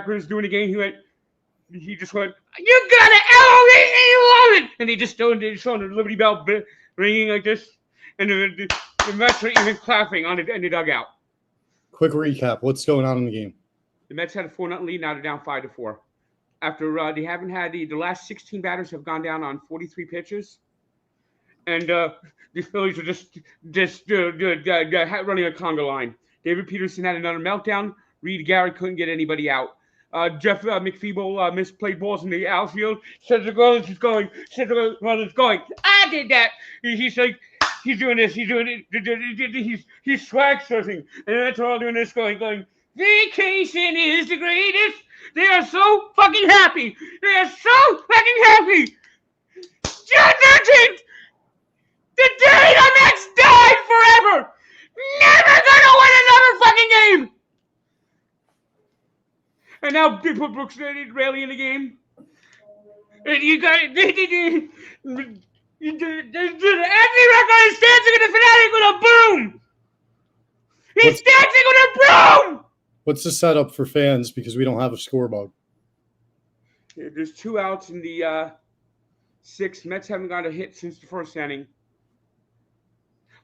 Records doing a game. He just went, "You got it, LOE, love it," and he just showed the Liberty Bell ringing like this, and the Mets were even clapping in the dugout. Quick recap: what's going on in the game? The Mets had a 4-0 lead. Now they're down 5-4. After they haven't had the last 16 batters have gone down on 43 pitches, and the Phillies are just running a conga line. David Peterson had another meltdown. Reed Garrett couldn't get anybody out. Jeff McFeeble misplayed balls in the outfield. Said the girl is going. Said the girl is going. I did that. He's like, he's doing this. He's doing it. He's swag surfing, and that's all doing this. Going. Vacation is the greatest. They are so fucking happy. They are so fucking happy. June 13th, the day the Mets died forever. Never gonna win another fucking game. And now they put Brooks Raley in the game. And you got it. Anthony Record is dancing in the Fanatic with a broom. He's dancing with a broom. What's the setup for fans because we don't have a scoreboard? There's 2 outs in the 6th. Mets haven't got a hit since the first inning.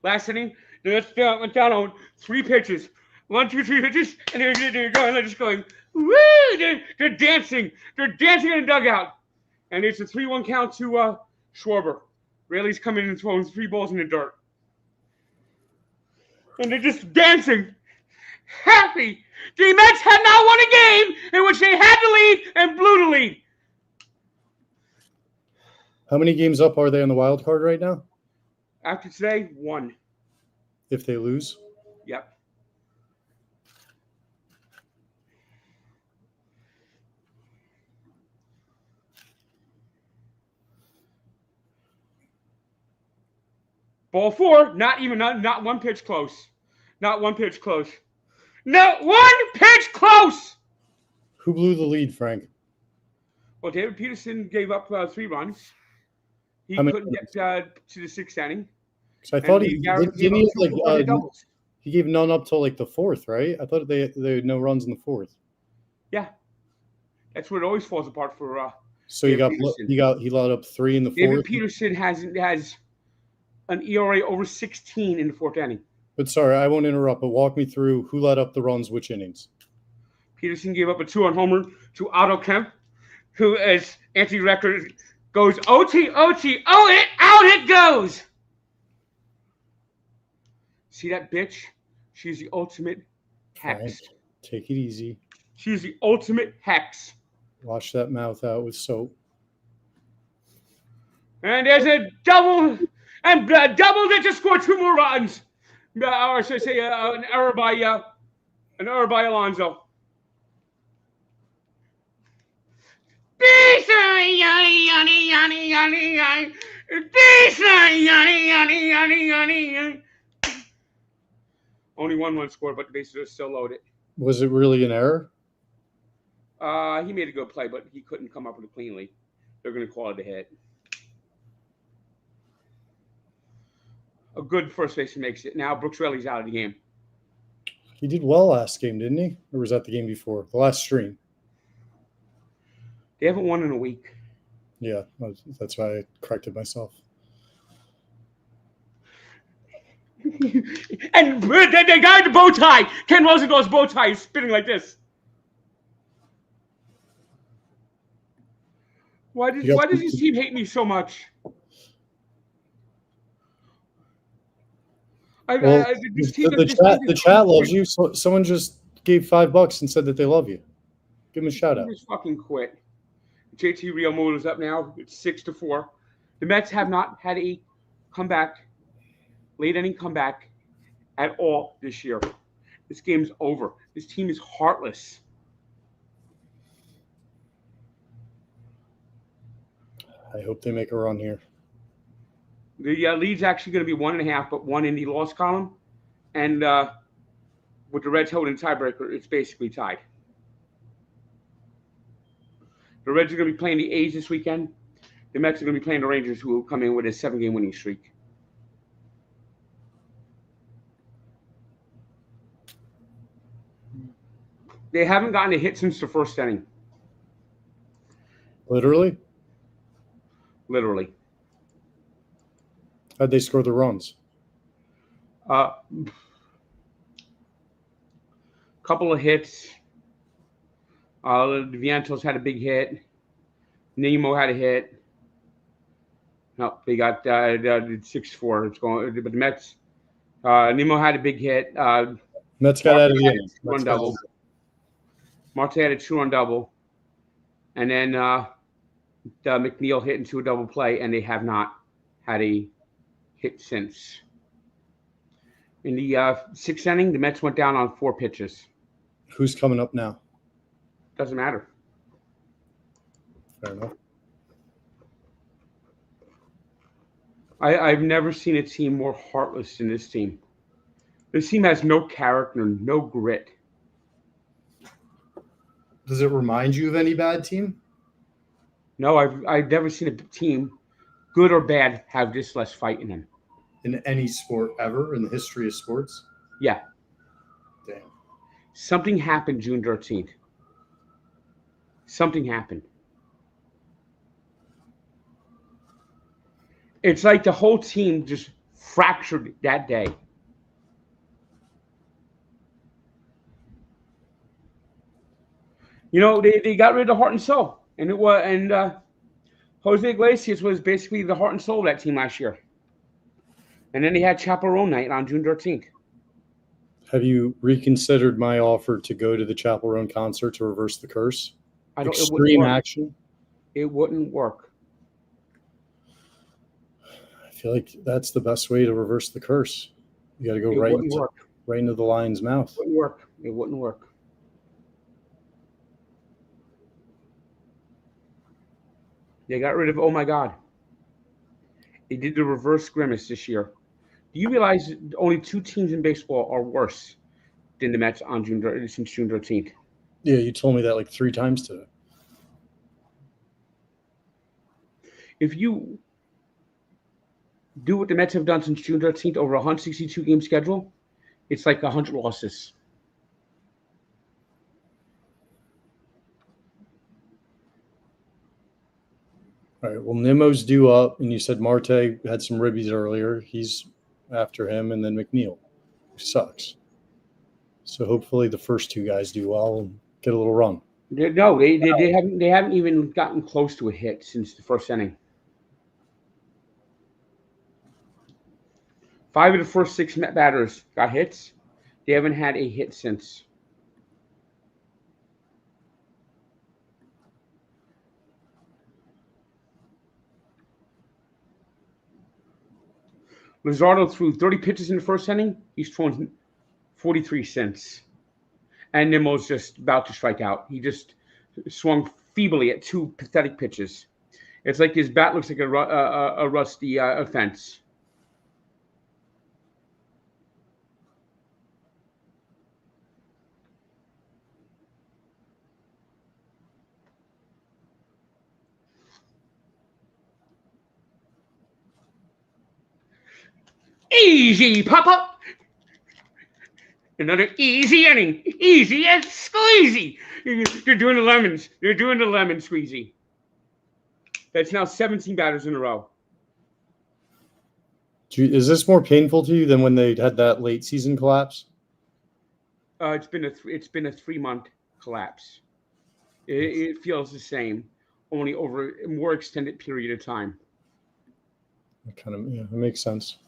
Last inning, the Mets went down on 3 pitches. 1, 2, 3 pitches, and they're going. They're just going. Woo! They're dancing. They're dancing in the dugout. And it's a 3-1 count to Schwarber. Raley's coming in and throwing 3 balls in the dirt. And they're just dancing. Happy. The Mets have not won a game in which they had the lead and blew the lead. How many games up are they on the wild card right now? After today, 1. If they lose? Yep. Ball 4, not 1 pitch close. Not 1 pitch close. Not 1 pitch close! Who blew the lead, Frank? Well, David Peterson gave up 3 runs. He couldn't get to the 6th inning. Because I thought he gave none up till like the 4th, right? I thought they had no runs in the 4th. Yeah, that's where it always falls apart for. So he let up 3 in the 4th. David Peterson has an ERA over 16 in the 4th inning. But sorry, I won't interrupt. But walk me through who let up the runs, which innings. Peterson gave up a 2-run homer to Otto Kemp, who, as Anthony Record goes OT, out it goes. See that bitch? She's the ultimate hex. Right. Take it easy. She's the ultimate hex. Wash that mouth out with soap. And there's a double, and double that just scored 2 more runs. Or should I say an error by Alonso. Only 1 run scored, but the bases are still loaded. Was it really an error? He made a good play, but he couldn't come up with it cleanly. They're going to call it a hit. A good first baseman makes it. Now Brooks Raley's out of the game. He did well last game, didn't he? Or was that the game before? The last stream. They haven't won in a week. Yeah, that's why I corrected myself. And the guy with the bow tie, Ken Rosenthal's bow tie, is spinning like this. Why does this team hate me so much? The chat loves you. So someone just gave $5 and said that they love you. Give them a shout out. Just fucking quit. JT Realmuto is up now. It's 6-4. The Mets have not had a comeback, late inning comeback, at all this year. This game's over. This team is heartless. I hope they make a run here. The lead's actually going to be 1.5, but 1 in the loss column. And with the Reds holding tiebreaker, it's basically tied. The Reds are going to be playing the A's this weekend. The Mets are going to be playing the Rangers, who will come in with a 7-game winning streak. They haven't gotten a hit since the first inning. Literally? Literally. How'd they score the runs? Couple of hits. Vientos had a big hit. Nemo had a hit. No, they got 6-4. It's going, but the Mets. Nemo had a big hit. Mets got out of the inning. Run double. Marte had a 2-run double, and then McNeil hit into a double play, and they have not had a hit since. In the 6th inning, the Mets went down on 4 pitches. Who's coming up now? Doesn't matter. Fair enough. I've never seen a team more heartless than this team. This team has no character, no grit. Does it remind you of any bad team? No, I've never seen a team, good or bad, have this less fight in them. In any sport ever in the history of sports? Yeah. Damn. Something happened June 13th. Something happened. It's like the whole team just fractured that day. You know, they got rid of the heart and soul, and Jose Iglesias was basically the heart and soul of that team last year. And then they had Chaperone Night on June 13th. Have you reconsidered my offer to go to the Chaperone concert to reverse the curse? Extreme action? It wouldn't work. I feel like that's the best way to reverse the curse. You got to go right into the lion's mouth. It wouldn't work. It wouldn't work. They got rid of, oh my God. They did the reverse grimace this year. Do you realize only 2 teams in baseball are worse than the Mets since June 13th? Yeah, you told me that like 3 times today. If you do what the Mets have done since June 13th over a 162-game schedule, it's like 100 losses. All right. Well, Nemo's due up, and you said Marte had some ribbies earlier. He's after him, and then McNeil, who sucks. So hopefully the first 2 guys do well and get a little run. No, they haven't even gotten close to a hit since the first inning. 5 of the first 6 Met batters got hits. They haven't had a hit since. Luzardo threw 30 pitches in the first inning. He's thrown 43 since. And Nimmo's just about to strike out. He just swung feebly at 2 pathetic pitches. It's like his bat looks like a rusty fence. Easy, Papa. Another easy inning. Easy as squeezy. They're doing the lemons. They're doing the lemon squeezy. That's now 17 batters in a row. Is this more painful to you than when they had that late season collapse? It's been a 3-month collapse. It feels the same, only over a more extended period of time. It makes sense.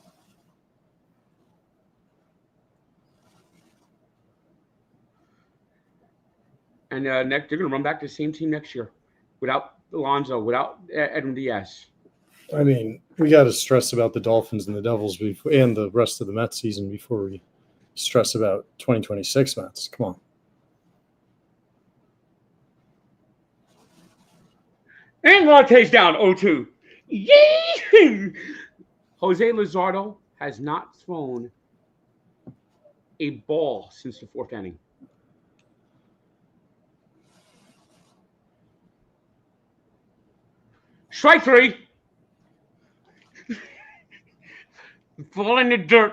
And they're going to run back to the same team next year without Alonso, without Edwin Diaz. I mean, we got to stress about the Dolphins and the Devils and the rest of the Mets season before we stress about 2026 Mets. Come on. And Monte's down 0-2. Yee! Jose Luzardo has not thrown a ball since the 4th inning. Strike 3. Fall in the dirt.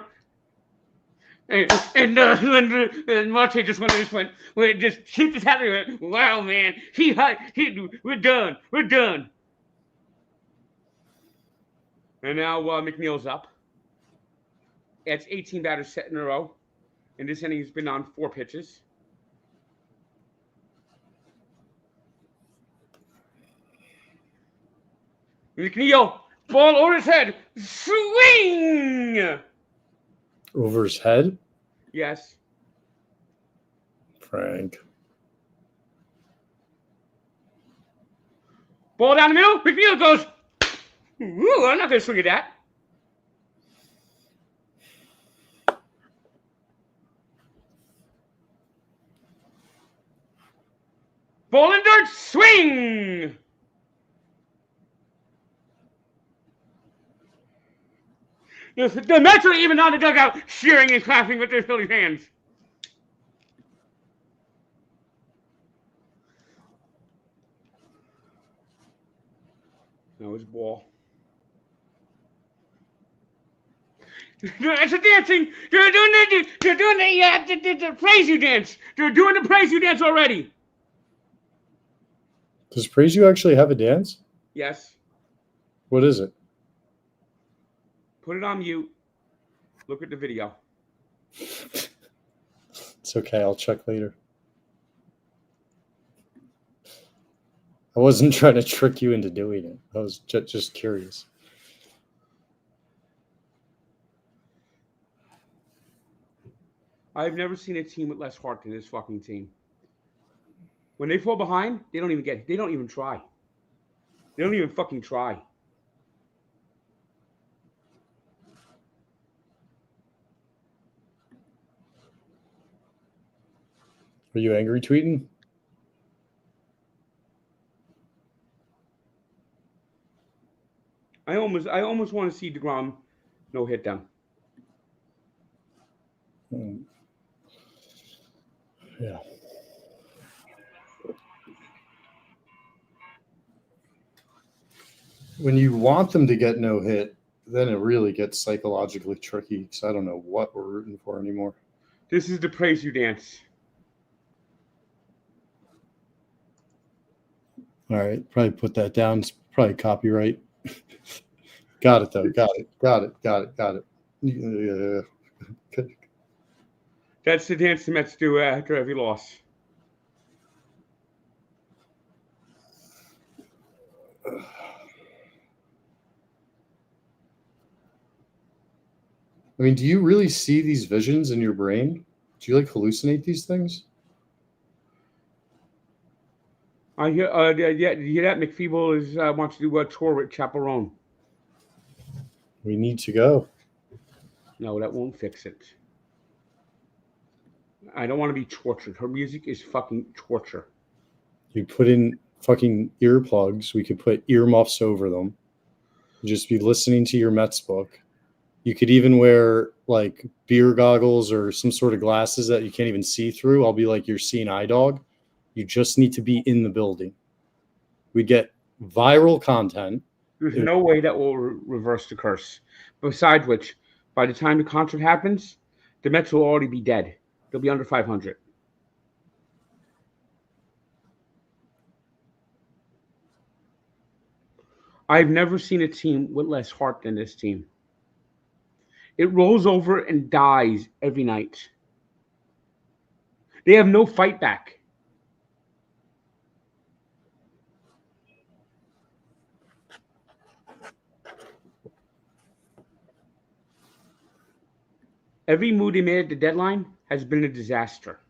And Marte just went, just shoot his hat and went, wow, man, we're done, And now McNeil's up. It's 18 batters set in a row. And this inning has been on 4 pitches. McNeil, ball over his head. Swing! Over his head? Yes. Frank. Ball down the middle. McNeil goes, ooh, I'm not going to swing at that. Ball in dirt, swing! The Mets are even on the dugout, cheering and clapping with their Philly fans. No, it's ball. It's a dancing. They're doing the praise you dance. They're doing the praise you dance already. Does Praise You actually have a dance? Yes. What is it? Put it on mute. Look at the video. It's okay. I'll check later. I wasn't trying to trick you into doing it. I was just curious. I've never seen a team with less heart than this fucking team. When they fall behind, they don't even try. They don't even fucking try. Are you angry tweeting? I almost want to see DeGrom no hit them. Yeah. When you want them to get no hit, then it really gets psychologically tricky because I don't know what we're rooting for anymore. This is the praise you dance. All right, probably put that down. It's probably copyright. Got it though. Got it. Yeah. That's the dance the Mets do after every loss. I mean, do you really see these visions in your brain? Do you like hallucinate these things? I hear, you hear that? McFeeble wants to do a tour with Chaperone. We need to go. No, that won't fix it. I don't want to be tortured. Her music is fucking torture. You put in fucking earplugs. We could put earmuffs over them. Just be listening to your Mets book. You could even wear like beer goggles or some sort of glasses that you can't even see through. I'll be like your seeing eye dog. You just need to be in the building. We get viral content. There's no way that will reverse the curse. Besides which, by the time the concert happens, the Mets will already be dead. They'll be under 500. I've never seen a team with less heart than this team. It rolls over and dies every night. They have no fight back. Every move they made at the deadline has been a disaster.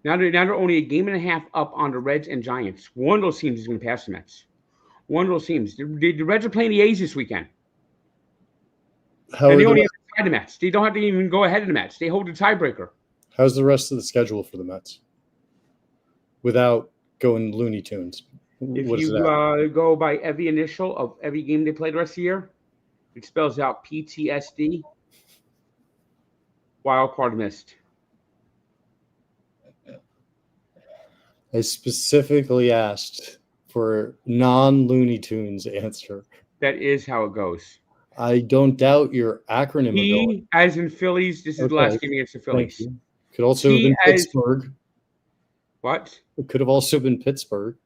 Now they're only a game and a half up on the Reds and Giants. One of those teams is going to pass the Mets. One of those teams. The Reds are playing the A's this weekend. And they only have to tie the Mets. They don't have to even go ahead of the Mets. They hold the tiebreaker. How's the rest of the schedule for the Mets? Without going Looney Tunes. If you go by every initial of every game they play the rest of the year, it spells out PTSD, wild card missed. I specifically asked for non-Looney Tunes answer. That is how it goes. I don't doubt your acronym ability. P as in Phillies. This is the Okay. last game against the Thank Phillies. you. Could also have T been as Pittsburgh. what? It could have also been Pittsburgh.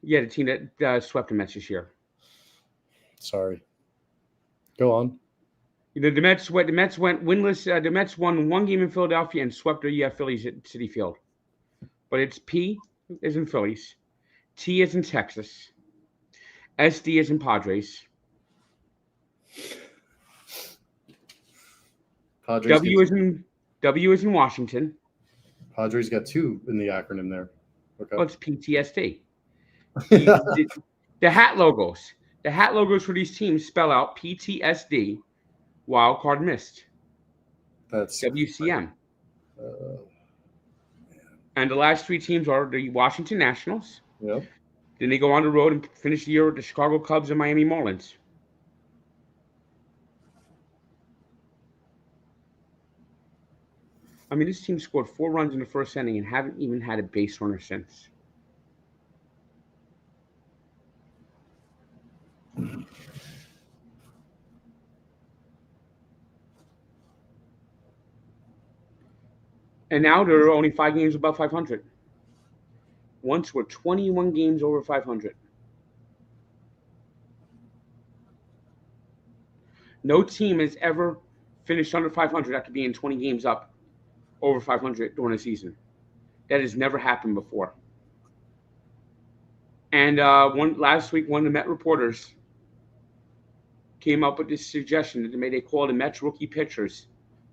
Yeah, the team that swept the Mets this year. Sorry. Go on. The Mets went winless. The Mets won one game in Philadelphia and swept the Phillies at Citi Field. But it's P as in Phillies, T as in Texas, SD as in Padres, Padres W as in Washington. Padres got 2 in the acronym there. Okay. Well, it's PTSD. The hat logos. The hat logos for these teams spell out PTSD, wild card missed. That's WCM. And the last 3 teams are the Washington Nationals. Yep. Then they go on the road and finish the year with the Chicago Cubs and Miami Marlins. I mean, this team scored 4 runs in the first inning and haven't even had a base runner since. And now they're only 5 games above 500. Once we're 21 games over 500. No team has ever finished under 500 after being 20 games up over 500 during a season. That has never happened before. And last week, one of the Met reporters came up with this suggestion that they call the Mets rookie pitchers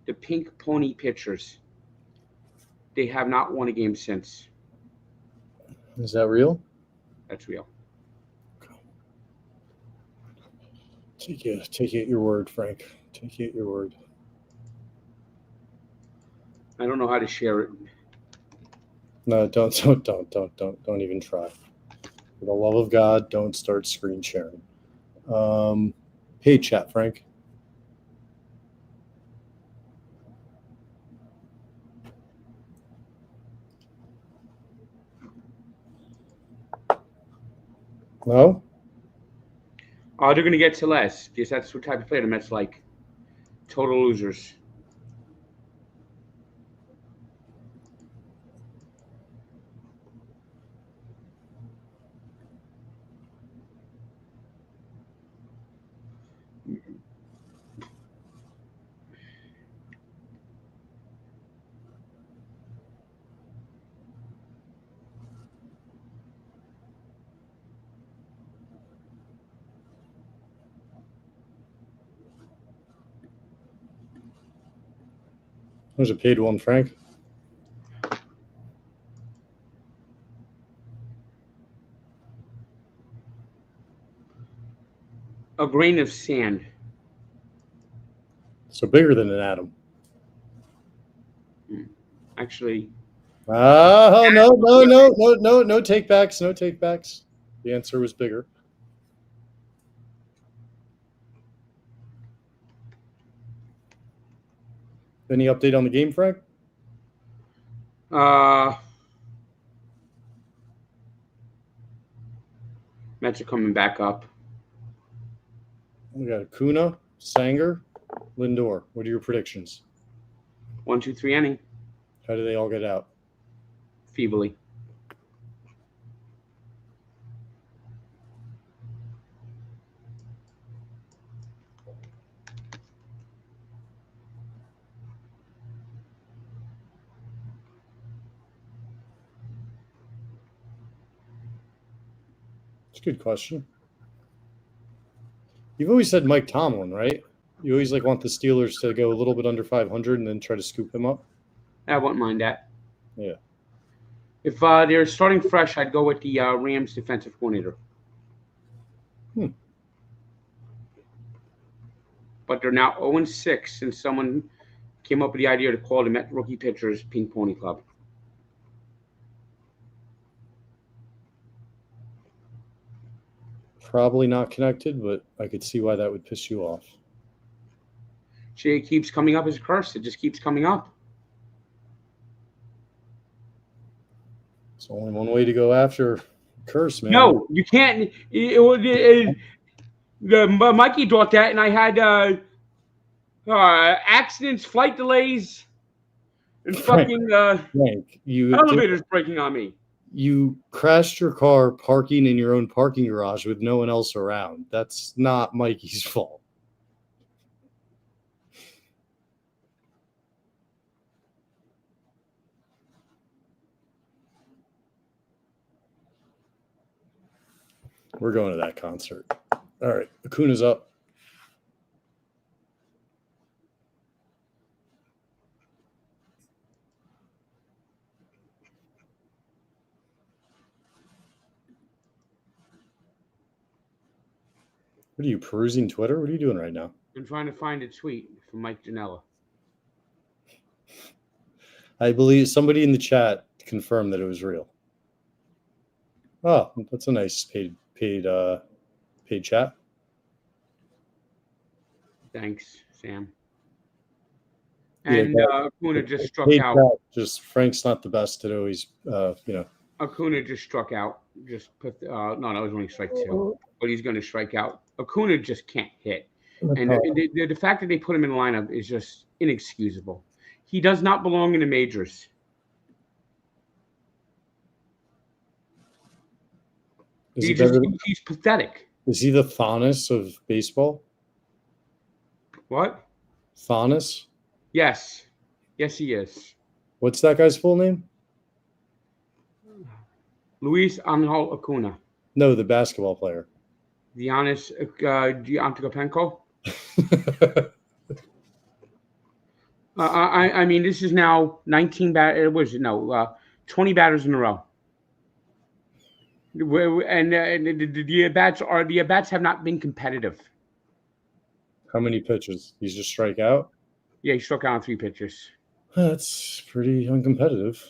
the pink pony pitchers. They have not won a game since. Is that real? That's real. Take it at your word, Frank. Take it at your word. I don't know how to share it. No, don't even try. For the love of God, don't start screen sharing. Paid chat, Frank. No? They're going to get to less because that's what type of player the Mets like. Total losers. There's a paid one, Frank. A grain of sand. So bigger than an atom. Actually. No take backs. No take backs. The answer was bigger. Any update on the game, Frank? Mets are coming back up. We got Acuna, Sanger, Lindor. What are your predictions? 1, 2, 3 inning. How do they all get out? Feebly. It's a good question. You've always said Mike Tomlin, right? You always want the Steelers to go a little bit under 500 and then try to scoop him up. I wouldn't mind that. Yeah. If they're starting fresh, I'd go with the Rams defensive coordinator. But they're now 0-6 since someone came up with the idea to call the Met rookie pitchers Pink Pony Club. Probably not connected, but I could see why that would piss you off. It keeps coming up as a curse. It just keeps coming up. It's only one way to go after curse, man. No, you can't. Mikey brought that, and I had accidents, flight delays, and Frank, fucking Frank, elevators breaking on me. you crashed your car parking in your own parking garage with no one else around. That's not Mikey's fault. We're going to that concert. All right, Acuna's up. What are you, perusing Twitter? What are you doing right now? I'm trying to find a tweet from Mike Janela. I believe somebody in the chat confirmed that it was real. Oh, that's a nice paid chat. Thanks, Sam. Yeah, And Acuna just struck paid out. chat, just Frank's not the best at always, Acuna just struck out. Just put no, it was only strike two, but he's going to strike out. Acuna just can't hit, and the fact that they put him in the lineup is just inexcusable. He does not belong in the majors. He's pathetic. Is he the Thanos of baseball? What? Thanos? Yes, he is. What's that guy's full name? Luis Angel Acuna. No, the basketball player. Giannis Antetokounmpo. I mean, this is now 19 batters. 20 batters in a row. And the at-bats have not been competitive. How many pitches? He's just strike out? Yeah, he struck out on 3 pitches. That's pretty uncompetitive.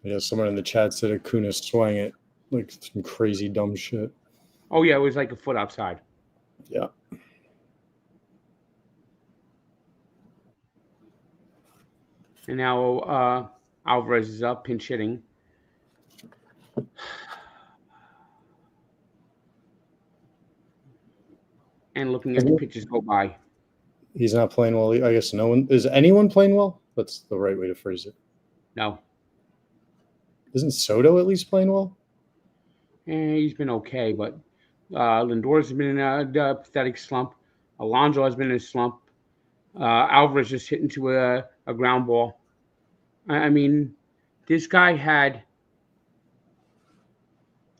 Yeah, someone in the chat said Acuna swung it like some crazy dumb shit. Oh yeah, it was like a foot outside. Yeah. And now Alvarez is up, pinch hitting. And looking at the pitches go by. He's not playing well. I guess no one is. Anyone playing well? That's the right way to phrase it. No. Isn't Soto at least playing well? He's been okay, but Lindor's been in a pathetic slump. Alonso has been in a slump. Alvarez just hit into a ground ball. I mean, this guy had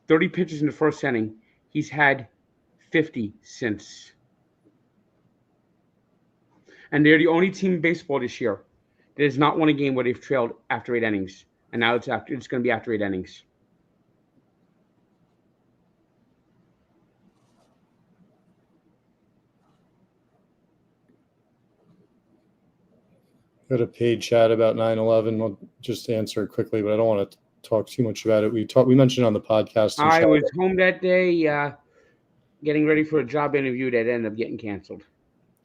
30 pitches in the first inning. He's had 50 since. And they're the only team in baseball this year that has not won a game where they've trailed after 8 innings. And now it's going to be after 8 innings. Got a paid chat about 9/11. I'll just answer it quickly, but I don't want to talk too much about it. We mentioned on the podcast. I was home that day getting ready for a job interview that ended up getting canceled.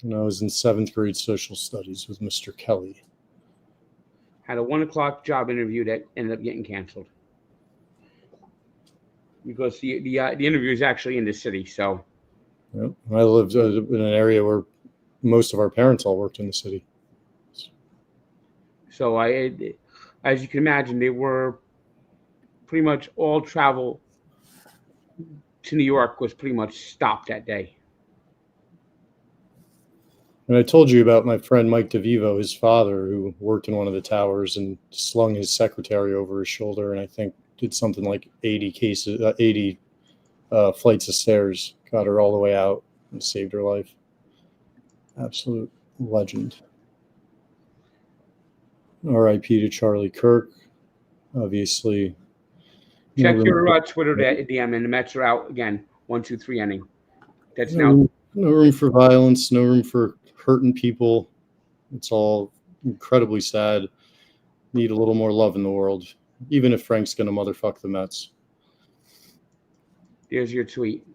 And I was in 7th grade social studies with Mr. Kelly. Had a 1:00 job interview that ended up getting canceled because the interview is actually in the city. So, yep. I lived in an area where most of our parents all worked in the city. So as you can imagine, they were pretty much all travel to New York was pretty much stopped that day. And I told you about my friend Mike DeVivo, his father, who worked in one of the towers and slung his secretary over his shoulder, and I think did something like 80 flights of stairs, got her all the way out and saved her life. Absolute legend. R.I.P. to Charlie Kirk. Obviously. Check your Twitter DM, and the Mets are out again. 1-2-3 inning. That's now. No room for violence. No room for hurting people. It's all incredibly sad. Need a little more love in the world. even if Frank's going to motherfuck the Mets. There's your tweet.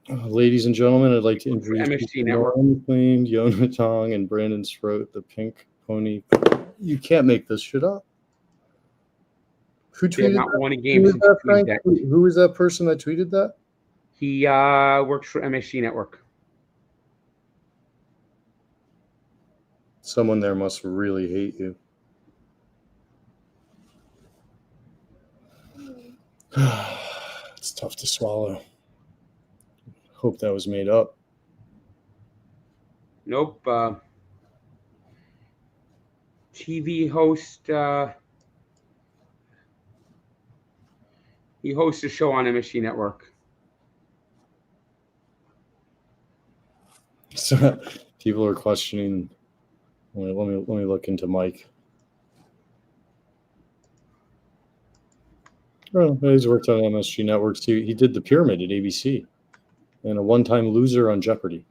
Ladies and gentlemen, I'd like to For introduce MSG Network. Norm McLean, Yona Tong, and Brandon Sproat, the Pink Pony. You can't make this shit up. Who They have tweeted not that? won a Who game was since that, he was Frank? dead. Who was that person that tweeted that? He works for MSG Network. Someone there must really hate you. It's tough to swallow. Hope that was made up. Nope. TV host. He hosts a show on MSG Network. So people are questioning. Let me look into Mike. Well, he's worked on MSG Networks too. He did The Pyramid at ABC, and a one-time loser on Jeopardy.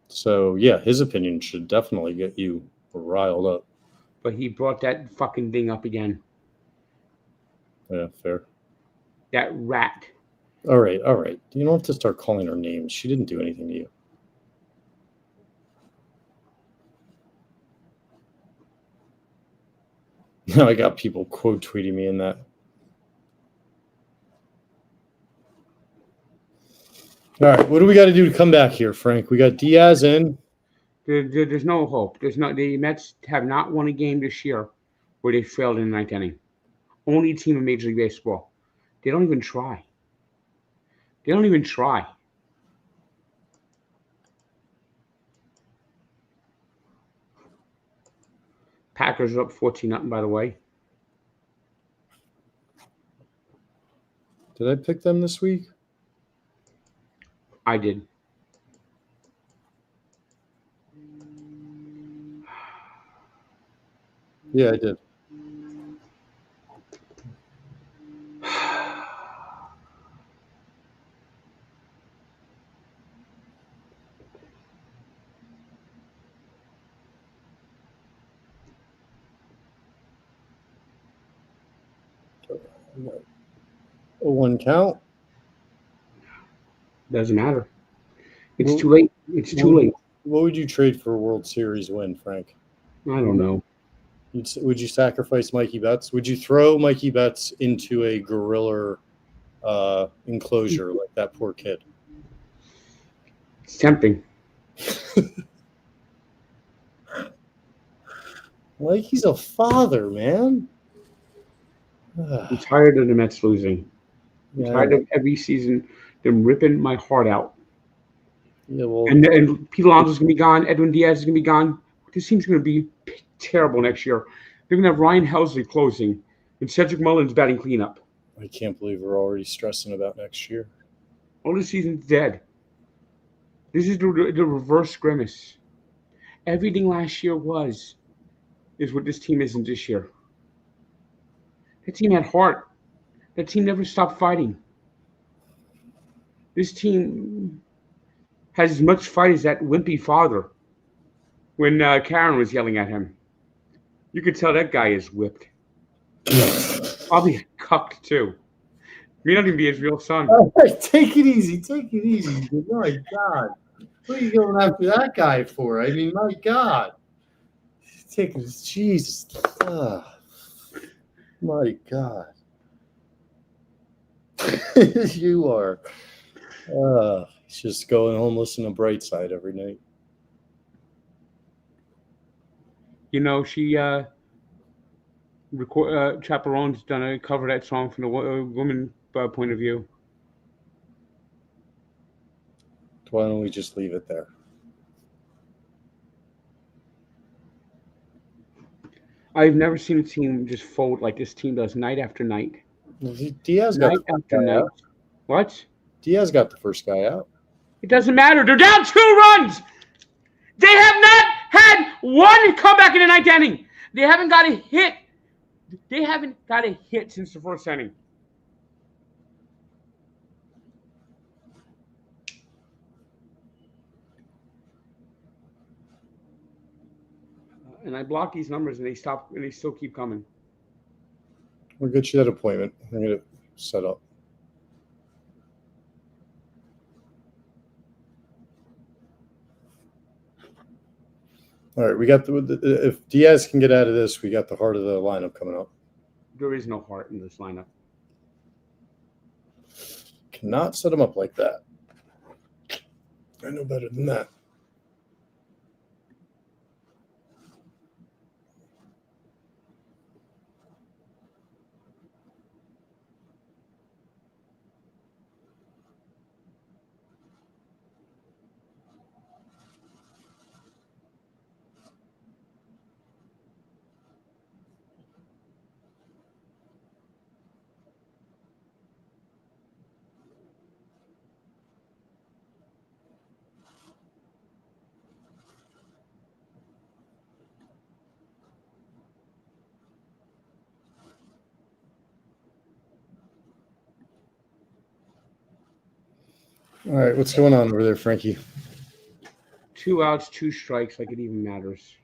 So yeah, his opinion should definitely get you riled up. But he brought that fucking thing up again. Yeah, fair. That rat. All right. You don't have to start calling her names. She didn't do anything to you. Now I got people quote tweeting me in that. All right, what do we got to do to come back here, Frank? We got Diaz in. There's no hope. The Mets have not won a game this year where they failed in the ninth inning. Only team in Major League Baseball. They don't even try. Packers are up 14-0, by the way. Did I pick them this week? I did. Yeah, I did. A one count. Doesn't matter. It's Well, too late. It's too late. What would you trade for a World Series win, Frank? I don't know. Would you sacrifice Mikey Betts? Would you throw Mikey Betts into a gorilla enclosure like that poor kid? It's tempting. Like he's a father, man. I'm tired of the Mets losing. I'm tired of every season them ripping my heart out. Yeah, well, and Pete Alonso's going to be gone. Edwin Diaz is going to be gone. This team's going to be terrible next year. They're going to have Ryan Helsley closing and Cedric Mullins batting cleanup. I can't believe we're already stressing about next year. All the season's dead. This is the reverse grimace. Everything last year is what this team isn't this year. That team had heart. That team never stopped fighting. This team has as much fight as that wimpy father when Karen was yelling at him. You could tell that guy is whipped. Probably cucked too. May not even be his real son. All right, take it easy. My God. What are you going after that guy for? I mean, my God. Jesus. My God. You are just going home listening to Brightside every night. You know, she Chaperone's done a cover that song from the woman point of view. Why don't we just leave it there? I've never seen a team just fold like this team does night after night. Diaz got Night after night. out. What? Diaz got the first guy out. It doesn't matter. They're down 2 runs. They have not had one comeback in the ninth inning. They haven't got a hit. They haven't got a hit since the first inning. And I block these numbers, and they stop, and they still keep coming. We'll get you that appointment. I'm going to set up. All right, we got if Diaz can get out of this, we got the heart of the lineup coming up. There is no heart in this lineup. Cannot set him up like that. I know better than that. All right, what's going on over there, Frankie? 2 outs, 2 strikes, like it even matters.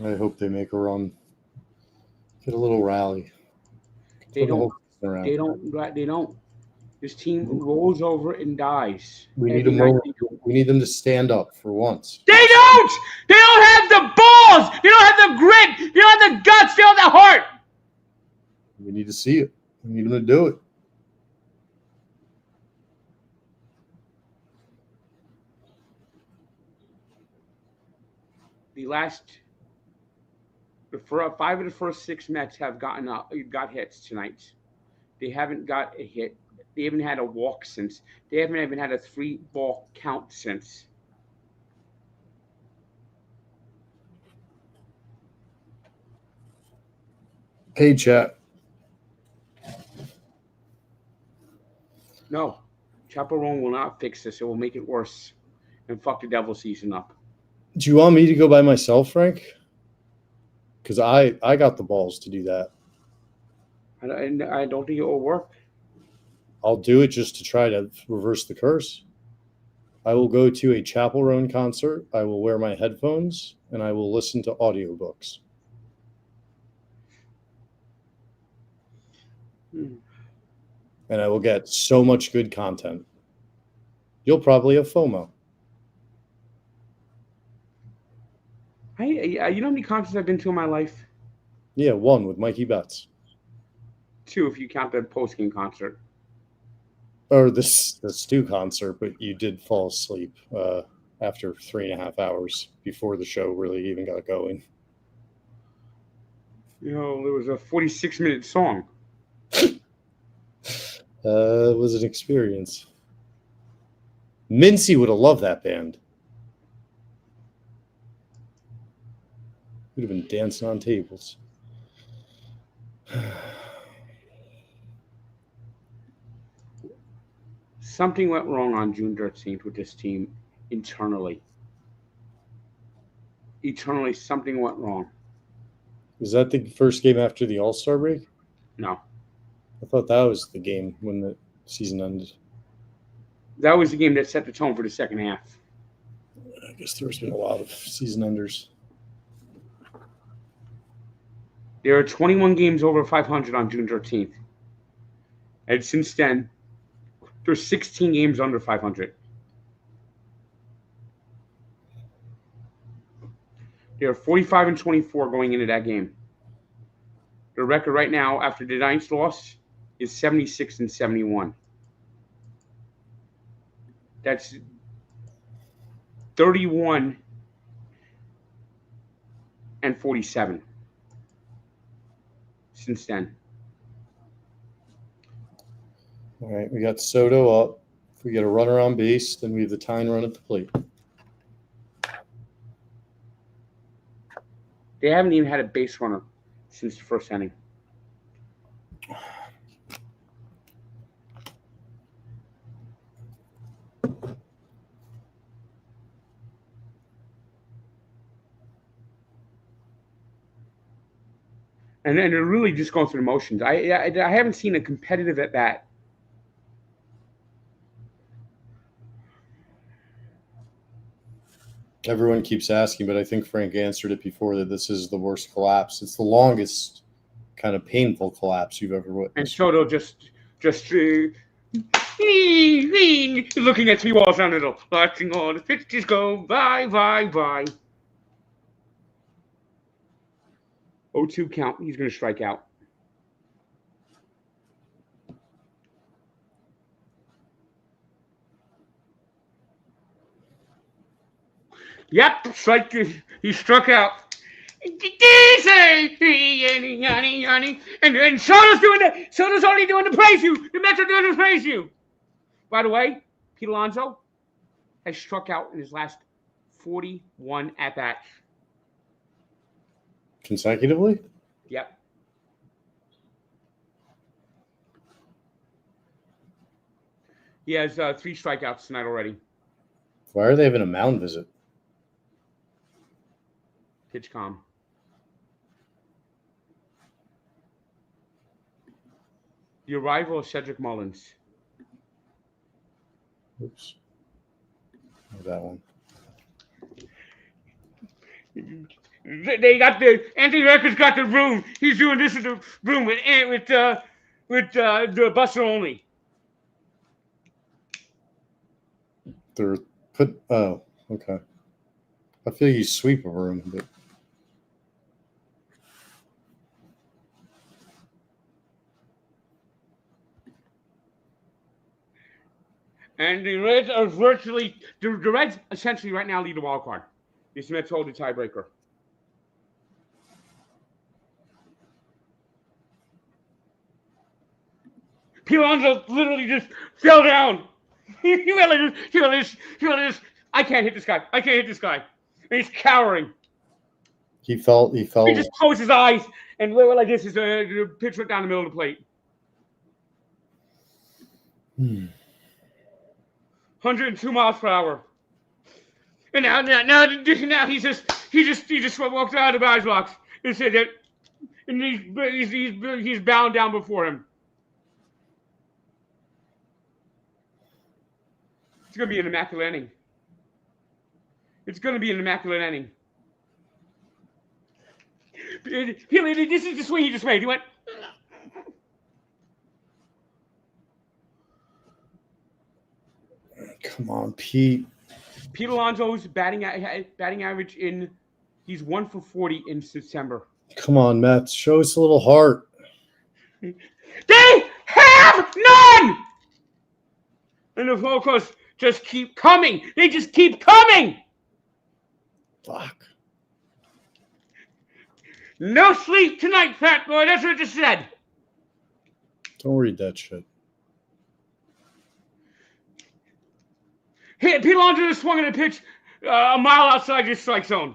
I hope they make a run. Get a little rally. They don't. They don't. They don't. This team rolls over and dies. We need them. We need them to stand up for once. They don't. They don't have the balls. They don't have the grit. They don't have the guts. They don't have the heart. We need to see it. We need them to do it. The 5 of the first 6 Mets have got hits tonight. They haven't got a hit. They haven't had a walk since. They haven't even had a 3-ball count since. Hey, chat. No, Chaperone will not fix this. It will make it worse and fuck the Devil season up. Do you want me to go by myself, Frank? Because I got the balls to do that. I don't think it will work. I'll do it just to try to reverse the curse. I will go to a Chaperone concert. I will wear my headphones, and I will listen to audiobooks. And I will get so much good content. You'll probably have FOMO. You know how many concerts I've been to in my life? Yeah, 1 with Mikey Betts. 2 if you count the post-game concert. Or the Stu concert, but you did fall asleep after 3.5 hours before the show really even got going. You know, there was a 46-minute song. It was an experience. Mincy would have loved that band. Would have been dancing on tables. Something went wrong on June 13th with this team internally. Eternally, something went wrong. Was that the first game after the All-Star break? No. I thought that was the game when the season ended. That was the game that set the tone for the second half. I guess there's been a lot of season enders. There are 21 games over 500 on June 13th. And since then, there's 16 games under 500. They are 45-24 going into that game. Their record right now after the Giants loss is 76-71. That's 31-47 since then. All right, we got Soto up. If we get a runner on base, then we have the tying run at the plate. They haven't even had a base runner since the first inning. and they're really just going through the motions. I haven't seen a competitive at bat. Everyone keeps asking, but I think Frank answered it before that this is the worst collapse. It's the longest kind of painful collapse you've ever witnessed. And Soto just looking at 3 balls down the middle, watching all the pitches go by. 0-2 count. He's going to strike out. Yep, strike. He struck out. And Soto's doing that. Soto's already doing the praise you. The Mets are doing the praise you. By the way, Pete Alonso has struck out in his last 41 at bats. Consecutively? Yep. He has 3 strikeouts tonight already. Why are they having a mound visit? Pitch calm. The arrival of Cedric Mullins. Oops. That one. They got Anthony Records got the room. He's doing this in the room with the Buster Only. They're put. Oh, okay. I feel you sweep a room, but. And the Reds are virtually the Reds essentially right now lead the wild card. The Mets hold the tiebreaker. Pete Alonso literally just fell down. He really just. I can't hit this guy. I can't hit this guy. And he's cowering. He fell. He just closed his eyes and went like this. The pitch went down the middle of the plate. 102 miles per hour. And now he just walked out of the batter's box and said that, and he's bound down before him. It's going to be an immaculate inning. It's going to be an immaculate inning. This is the swing he just made. He went. Come on, Pete. Pete Alonso's batting average he's 1 for 40 in September. Come on, Mets. Show us a little heart. They have none! And the Focus just keep coming. They just keep coming. Fuck. No sleep tonight, fat boy. That's what I just said. Don't read that shit. Pete Alonso just swung at a pitch a mile outside your strike zone.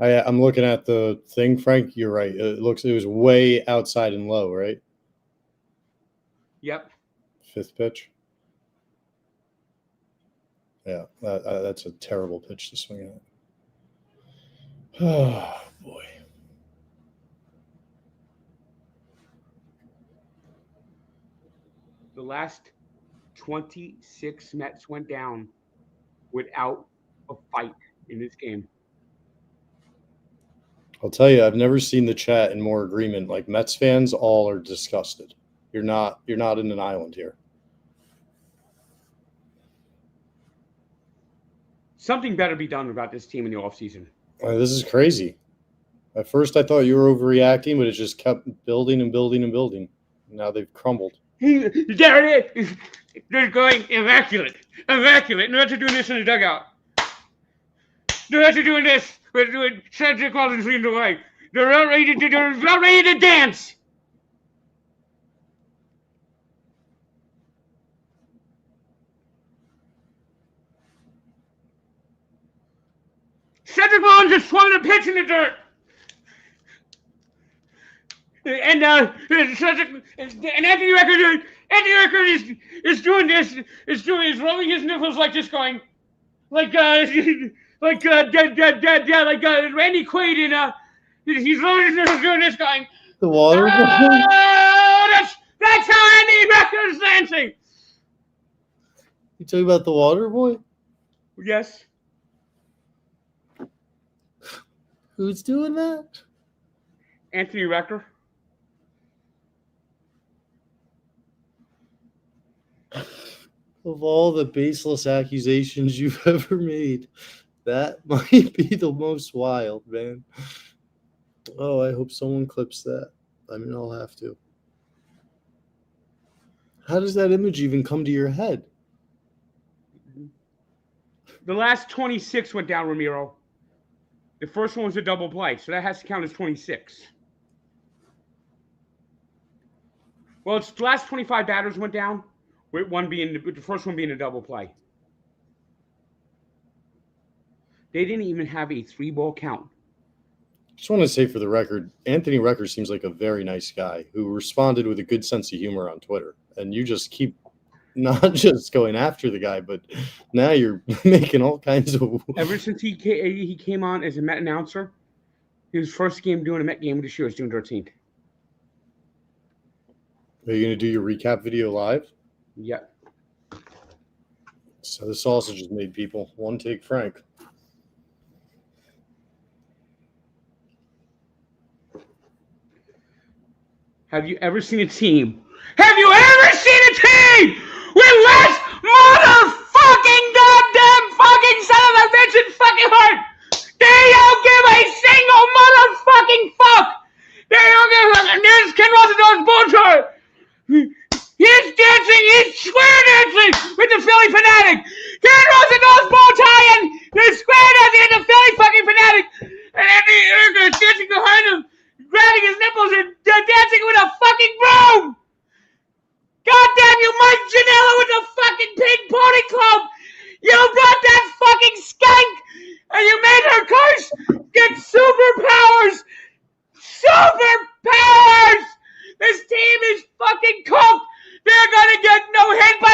I'm looking at the thing, Frank. You're right. It was way outside and low, right? Yep. 5th pitch. Yeah, that's a terrible pitch to swing at. Oh, boy. The last 26 Mets went down without a fight in this game. I'll tell you, I've never seen the chat in more agreement. Like, Mets fans all are disgusted. You're not in an island here. Something better be done about this team in the offseason. This is crazy. At first, I thought you were overreacting, but it just kept building and building and building. Now they've crumbled. There it is. They're going immaculate. Immaculate. They're not doing this in the dugout. They're not doing this with Cedric Mullins leading the way. They're not ready to dance. Cedric Mullins just swung a pitch in the dirt. And Anthony Record is doing this. Is rolling his nipples like this, going like Randy Quaid He's doing this going. The water boy? Oh, that's how Andy Recker's dancing. You talking about the water boy? Yes. Who's doing that? Anthony Recker. Of all the baseless accusations you've ever made, that might be the most wild, man. Oh, I hope someone clips that. I mean, I'll have to. How does that image even come to your head? The last 26 went down, Ramiro. The first one was a double play, so that has to count as 26. Well, it's the last 25 batters went down, with the first one being a double play. They didn't even have a 3-ball count. Just want to say for the record, Anthony Recker seems like a very nice guy who responded with a good sense of humor on Twitter. And you just keep not just going after the guy, but now you're making all kinds of... Ever since he came on as a Met announcer, his first game doing a Met game this year was June 13th. Are you going to do your recap video live? Yeah. So the sausage is made, people. One take Frank. Have you ever seen a team? Have you ever seen a team with less motherfucking goddamn fucking son of a bitch and fucking heart? They don't give a single motherfucking fuck. They don't give a fuck. And there's Ken Rosenthal's bullshit. He's dancing, he's square dancing with the Philly Fanatic. Ken Rosenthal's bow tie and the square dancing and the Philly fucking Fanatic. And Andy Erger is dancing behind him, grabbing his nipples and dancing with a fucking broom. Goddamn you, Mike Janela with the fucking Pink Pony Club. You brought that fucking skank and you made her curse get superpowers. Superpowers! This team is fucking cooked. They're gonna get no hit by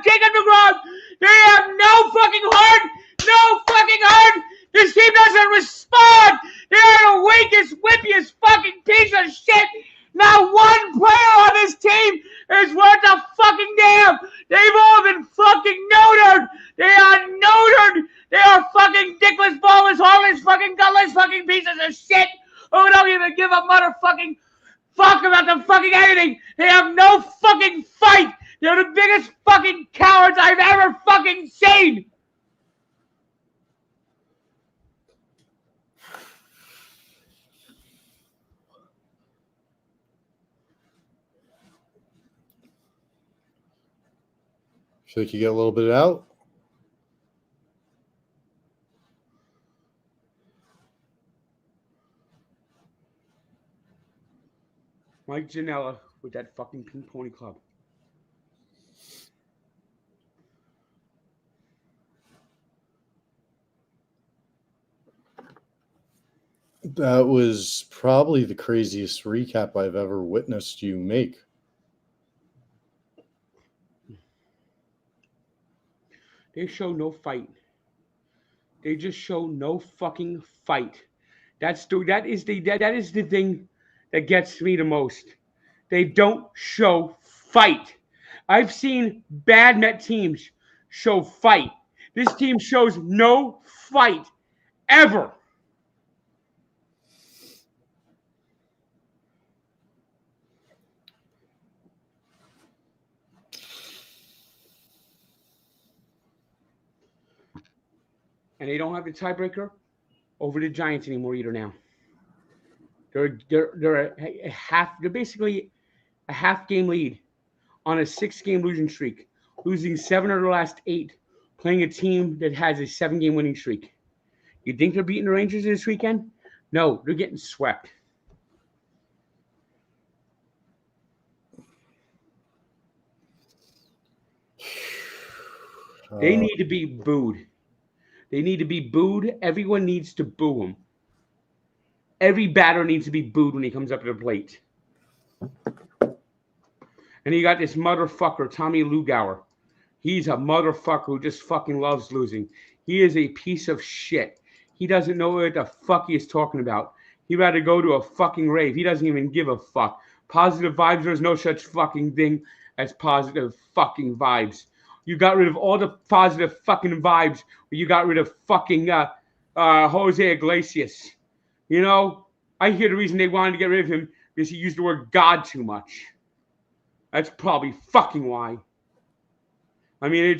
Jacob DeGrom. They have no fucking heart. No fucking heart. This team doesn't respond. They are the weakest, whippiest fucking piece of shit. Not one player on this team is worth a fucking damn. They've all been fucking neutered. They are neutered. They are fucking dickless, ballless, heartless, fucking gutless, fucking pieces of shit who don't even give a motherfucking fuck about the fucking anything. They have no fucking fight. They're the biggest fucking cowards I've ever fucking seen. Feel like you get a little bit out? Mike Janela with that fucking Pink Pony Club. That was probably the craziest recap I've ever witnessed you make. They show no fight. They just show no fucking fight. That is the thing that gets me the most. They don't show fight. I've seen bad Met teams show fight. This team shows no fight ever. And they don't have the tiebreaker over the Giants anymore either now. They're basically a half game lead on a 6-game losing streak, losing 7 of their last 8, playing a team that has a 7-game winning streak. You think they're beating the Rangers this weekend? No, they're getting swept. They need to be booed. They need to be booed. Everyone needs to boo him. Every batter needs to be booed when he comes up to the plate. And you got this motherfucker, Tommy Lugauer. He's a motherfucker who just fucking loves losing. He is a piece of shit. He doesn't know what the fuck he is talking about. He'd rather go to a fucking rave. He doesn't even give a fuck. Positive vibes, there's no such fucking thing as positive fucking vibes. You got rid of all the positive fucking vibes. You got rid of fucking Jose Iglesias. You know, I hear the reason they wanted to get rid of him because he used the word God too much. That's probably fucking why. I mean,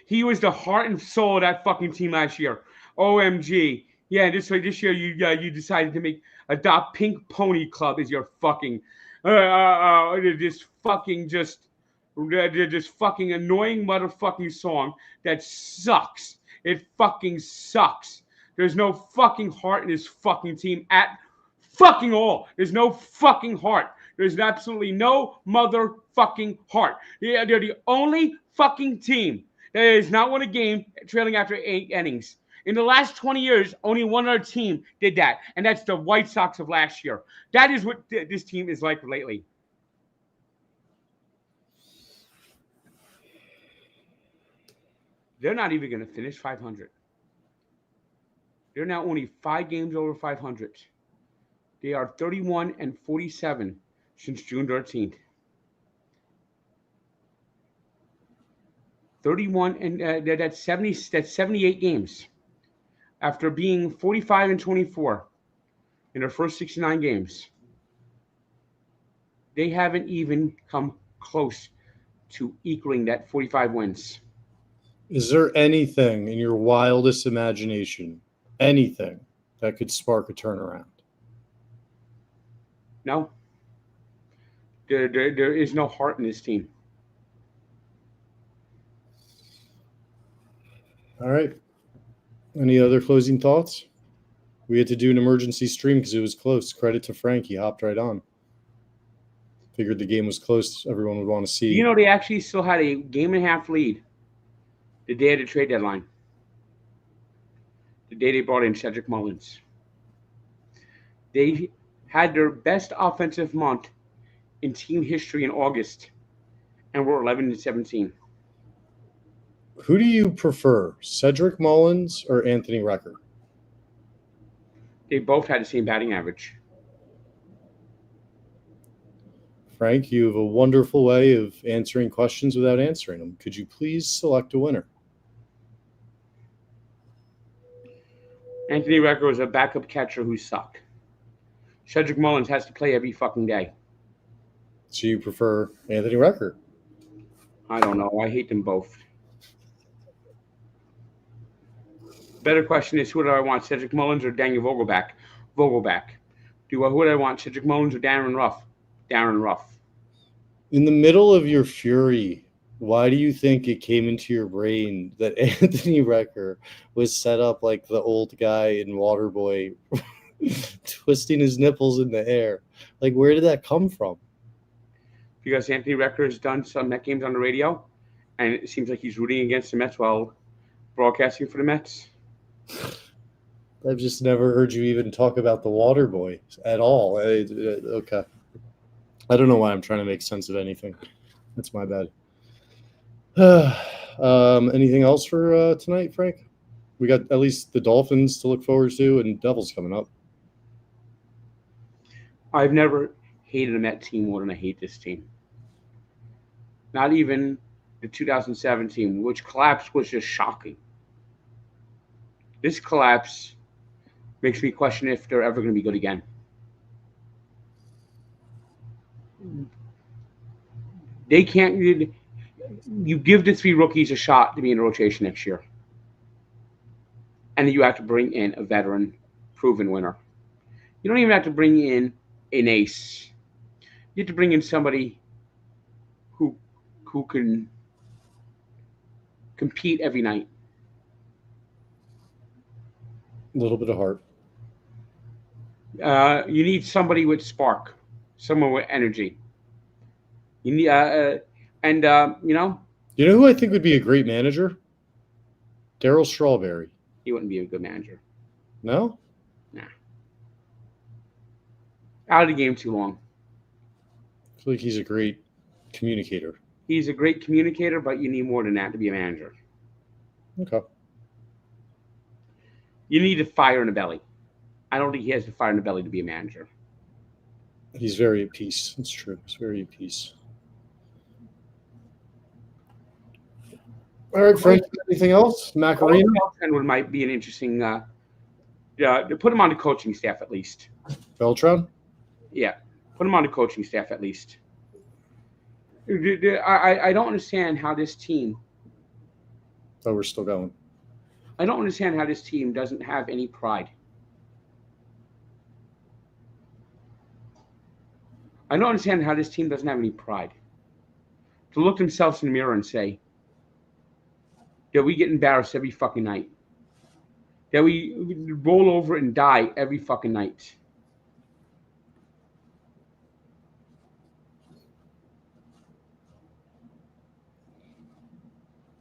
he was the heart and soul of that fucking team last year. OMG. Yeah, this year you decided to adopt Pink Pony Club as your fucking this fucking annoying motherfucking song that sucks. It fucking sucks. There's no fucking heart in this fucking team at fucking all. There's no fucking heart. There's absolutely no motherfucking heart. Yeah, they're the only fucking team that has not won a game trailing after 8 innings. In the last 20 years, only one other team did that, and that's the White Sox of last year. That is what this team is like lately. They're not even going to finish 500. They're now only 5 games over 500. They are 31-47 since June 13th. 31 and that's 78 games. After being 45-24 in their first 69 games, they haven't even come close to equaling that 45 wins. Is there anything in your wildest imagination, anything that could spark a turnaround? No. There is no heart in this team. All right. Any other closing thoughts? We had to do an emergency stream because it was close. Credit to Frank. He hopped right on. Figured the game was close. Everyone would want to see. You know, they actually still had a 1.5 lead the day of the trade deadline. The day they brought in Cedric Mullins. They had their best offensive month in team history in August and were 11-17. Who do you prefer, Cedric Mullins or Anthony Recker? They both had the same batting average. Frank, you have a wonderful way of answering questions without answering them. Could you please select a winner? Anthony Recker was a backup catcher who sucked. Cedric Mullins has to play every fucking day. So you prefer Anthony Recker? I don't know. I hate them both. Better question is, who do I want, Cedric Mullins or Daniel Vogelback? Who do I want, Cedric Mullins or Darren Ruff? Darren Ruff. In the middle of your fury, why do you think it came into your brain that Anthony Recker was set up like the old guy in Waterboy, twisting his nipples in the air? Like, where did that come from? Because Anthony Recker has done some Met games on the radio, and it seems like he's rooting against the Mets while broadcasting for the Mets. I've just never heard you even talk about the Waterboy at all. Okay. I don't know why I'm trying to make sense of anything. That's my bad. Anything else for tonight, Frank? We got at least the Dolphins to look forward to and Devils coming up. I've never hated a Met team more than I hate this team. Not even the 2007 team, which collapse was just shocking. This collapse makes me question if they're ever going to be good again. They can't. You give the 3 rookies a shot to be in the rotation next year. And then you have to bring in a veteran, proven winner. You don't even have to bring in an ace. You have to bring in somebody who can compete every night. A little bit of heart. You need somebody with spark, someone with energy. You need, you know. You know who I think would be a great manager? Darryl Strawberry. He wouldn't be a good manager. No? Nah. Out of the game too long. I feel like he's a great communicator. He's a great communicator, but you need more than that to be a manager. Okay. You need a fire in the belly. I don't think he has the fire in the belly to be a manager. He's very at peace. It's true. He's very at peace. All right, Frank. Anything else? Macarena? Beltran might be an interesting. To put him on the coaching staff at least. Beltran? Yeah, put him on the coaching staff at least. I don't understand how this team. Oh, we're still going. I don't understand how this team doesn't have any pride. I don't understand how this team doesn't have any pride. To look themselves in the mirror and say that we get embarrassed every fucking night. That we roll over and die every fucking night.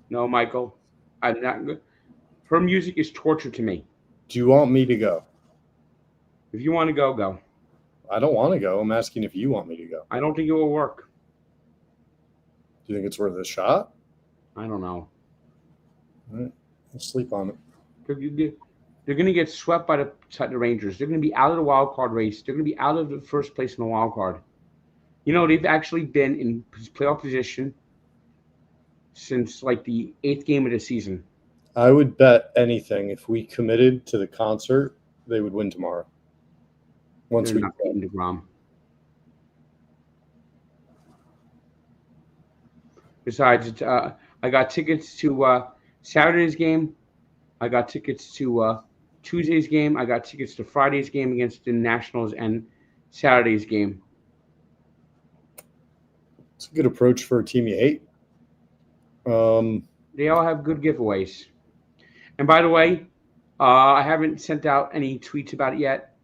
No, Michael, I'm not good. Her music is torture to me. Do you want me to go? If you want to go, go. I don't want to go. I'm asking if you want me to go. I don't think it will work. Do you think it's worth a shot? I don't know. All right. I'll sleep on it. They're going to get swept by the Rangers. They're going to be out of the wild card race. They're going to be out of the first place in the wild card. You know, they've actually been in playoff position since like the 8th game of the season. I would bet anything if we committed to the concert, they would win tomorrow. Once we not beating DeGrom. Besides, I got tickets to Saturday's game. I got tickets to Tuesday's game. I got tickets to Friday's game against the Nationals and Saturday's game. It's a good approach for a team you hate. They all have good giveaways. And by the way, I haven't sent out any tweets about it yet.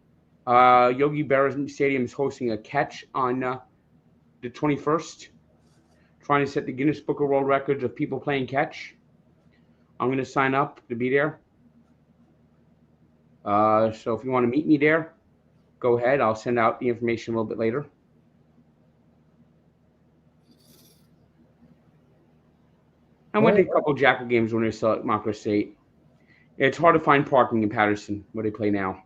Yogi Berra Stadium is hosting a catch on the 21st, trying to set the Guinness Book of World Records of people playing catch. I'm going to sign up to be there. So if you want to meet me there, go ahead. I'll send out the information a little bit later. I went to a couple of Jackal games when they were still at Montclair State. It's hard to find parking in Patterson where they play now.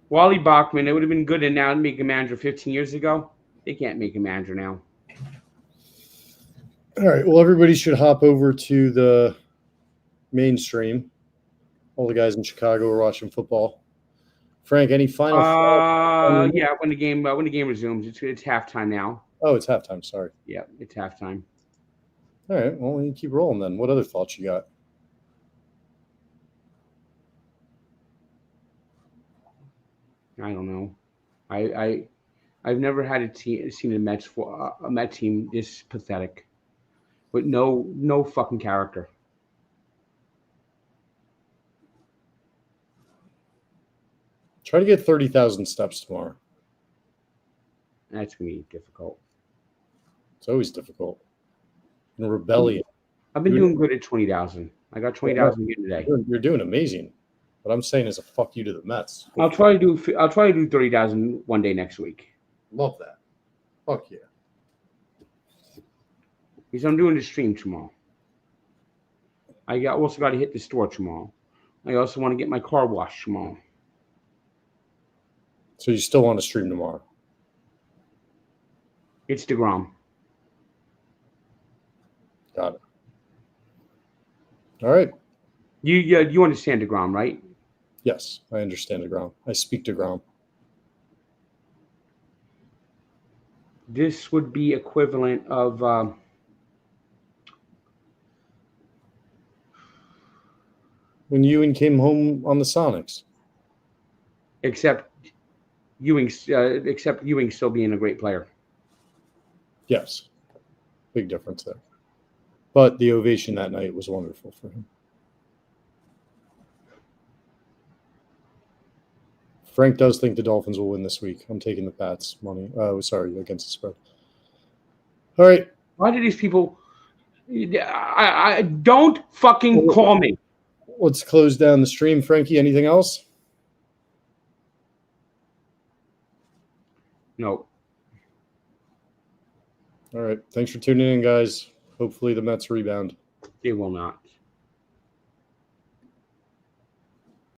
Wally Bachman, it would have been good to now make a manager 15 years ago. They can't make a manager now. All right. Well, everybody should hop over to the mainstream. All the guys in Chicago are watching football. Frank, any final thoughts? Yeah, when the game resumes, it's halftime now. Oh, it's halftime. Sorry. Yeah, it's halftime. All right. Well, you keep rolling then. What other thoughts you got? I don't know. I've never had seen a Met team this pathetic, with no fucking character. Try to get 30,000 steps tomorrow. That's gonna be difficult. It's always difficult. In a rebellion. I've been doing good at 20,000. I got 20,000 again today. You're doing amazing. What I'm saying is a fuck you to the Mets. I'll try to do 30,000 one day next week. Love that. Fuck yeah. Because I'm doing the stream tomorrow. I also got to hit the store tomorrow. I also want to get my car washed tomorrow. So you still want to stream tomorrow? It's DeGrom. Got it. All right. You understand DeGrom, right? Yes, I understand DeGrom. I speak DeGrom. This would be equivalent of when Ewing came home on the Sonics. Except Ewing still being a great player. Yes, big difference there. But the ovation that night was wonderful for him. Frank does think the Dolphins will win this week. I'm taking the Pats money. Against the spread. All right. Why do these people? I don't fucking call me. Let's close down the stream. Frankie, anything else? No. All right. Thanks for tuning in, guys. Hopefully the Mets rebound. They will not.